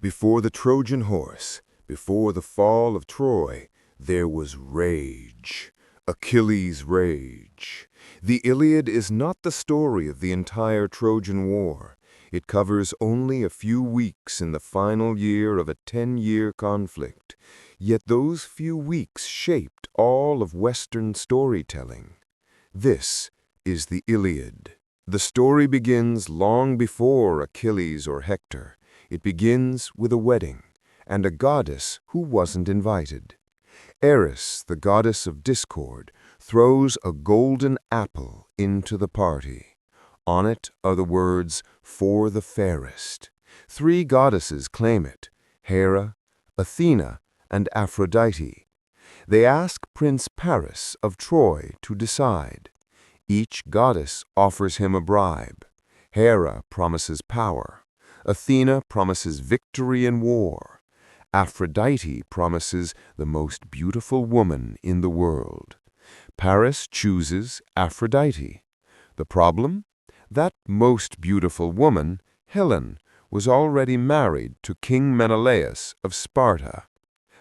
Before the Trojan horse, before the fall of Troy, there was rage. Achilles' rage. The Iliad is not the story of the entire Trojan War. It covers only a few weeks in the final year of a 10-year conflict. Yet those few weeks shaped all of Western storytelling. This is the Iliad. The story begins long before Achilles or Hector. It begins with a wedding, and a goddess who wasn't invited. Eris, the goddess of discord, throws a golden apple into the party. On it are the words, "For the fairest." 3 goddesses claim it, Hera, Athena, and Aphrodite. They ask Prince Paris of Troy to decide. Each goddess offers him a bribe. Hera promises power. Athena promises victory in war. Aphrodite promises the most beautiful woman in the world. Paris chooses Aphrodite. The problem? That most beautiful woman, Helen, was already married to King Menelaus of Sparta.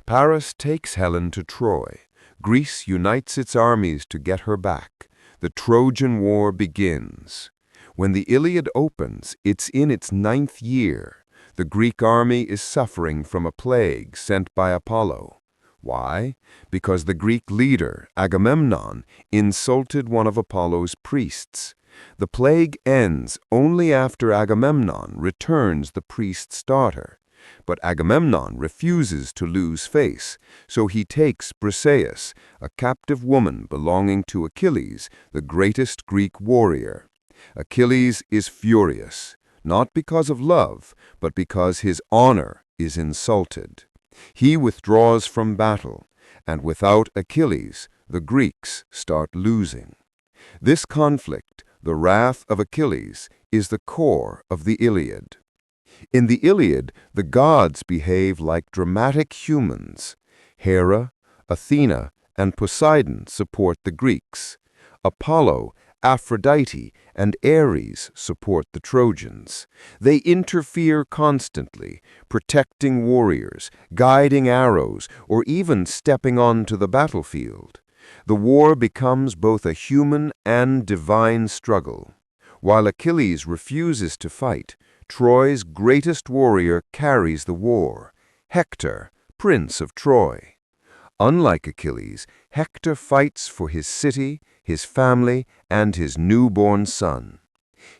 Paris takes Helen to Troy. Greece unites its armies to get her back. The Trojan War begins. When the Iliad opens, it's in its 9th year. The Greek army is suffering from a plague sent by Apollo. Why? Because the Greek leader, Agamemnon, insulted one of Apollo's priests. The plague ends only after Agamemnon returns the priest's daughter. But Agamemnon refuses to lose face, so he takes Briseis, a captive woman belonging to Achilles, the greatest Greek warrior. Achilles is furious, not because of love, but because his honor is insulted. He withdraws from battle, and without Achilles, the Greeks start losing. This conflict, the wrath of Achilles, is the core of the Iliad. In the Iliad, the gods behave like dramatic humans. Hera, Athena, and Poseidon support the Greeks. Apollo, Aphrodite, and Ares support the Trojans. They interfere constantly, protecting warriors, guiding arrows, or even stepping onto the battlefield. The war becomes both a human and divine struggle. While Achilles refuses to fight, Troy's greatest warrior carries the war, Hector, Prince of Troy. Unlike Achilles, Hector fights for his city, his family, and his newborn son.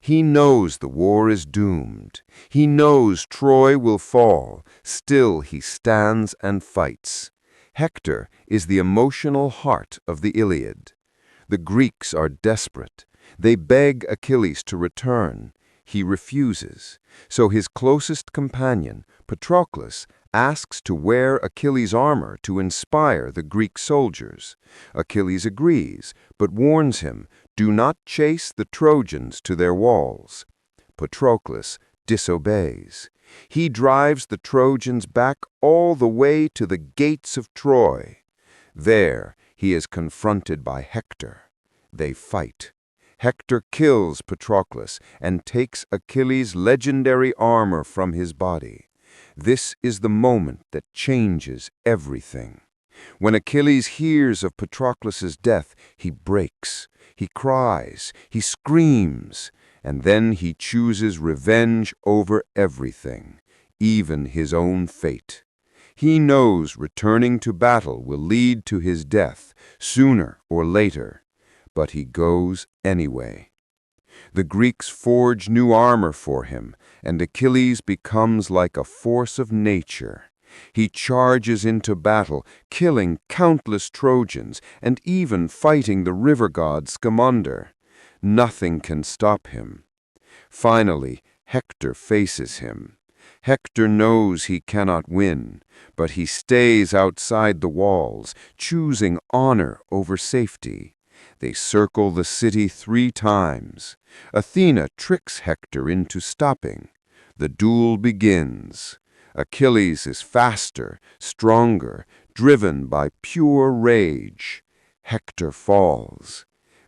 He knows the war is doomed. He knows Troy will fall. Still he stands and fights. Hector is the emotional heart of the Iliad. The Greeks are desperate. They beg Achilles to return. He refuses. So his closest companion, Patroclus, asks to wear Achilles' armor to inspire the Greek soldiers. Achilles agrees, but warns him, do not chase the Trojans to their walls. Patroclus disobeys. He drives the Trojans back all the way to the gates of Troy. There, he is confronted by Hector. They fight. Hector kills Patroclus and takes Achilles' legendary armor from his body. This is the moment that changes everything. When Achilles hears of Patroclus' death, he breaks, he cries, he screams, and then he chooses revenge over everything, even his own fate. He knows returning to battle will lead to his death, sooner or later, but he goes anyway. The Greeks forge new armor for him, and Achilles becomes like a force of nature. He charges into battle, killing countless Trojans, and even fighting the river god Scamander. Nothing can stop him. Finally, Hector faces him. Hector knows he cannot win, but he stays outside the walls, choosing honor over safety. They circle the city 3 times. Athena tricks Hector into stopping. The duel begins. Achilles is faster, stronger, driven by pure rage. Hector falls.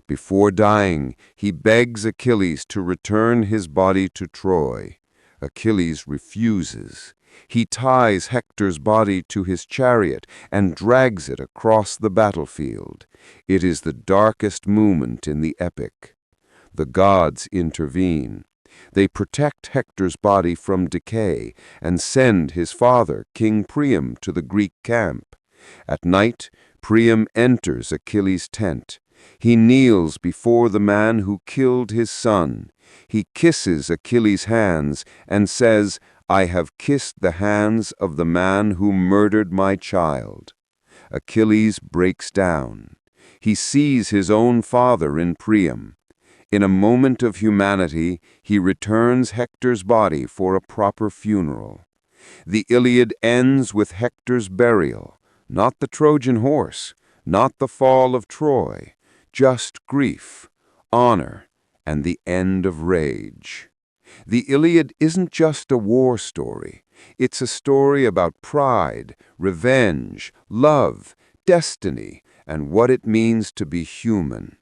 Before dying, he begs Achilles to return his body to Troy. Achilles refuses. He ties Hector's body to his chariot and drags it across the battlefield. It is the darkest moment in the epic. The gods intervene. They protect Hector's body from decay and send his father, King Priam, to the Greek camp. At night, Priam enters Achilles' tent. He kneels before the man who killed his son. He kisses Achilles' hands and says, "I have kissed the hands of the man who murdered my child." Achilles breaks down. He sees his own father in Priam. In a moment of humanity, he returns Hector's body for a proper funeral. The Iliad ends with Hector's burial, not the Trojan horse, not the fall of Troy, just grief, honor, and the end of rage. The Iliad isn't just a war story. It's a story about pride, revenge, love, destiny, and what it means to be human.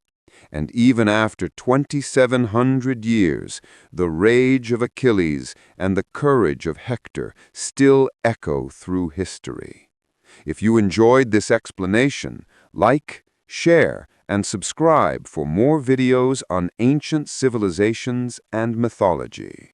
And even after 2,700 years, the rage of Achilles and the courage of Hector still echo through history. If you enjoyed this explanation, like, share, and subscribe for more videos on ancient civilizations and mythology.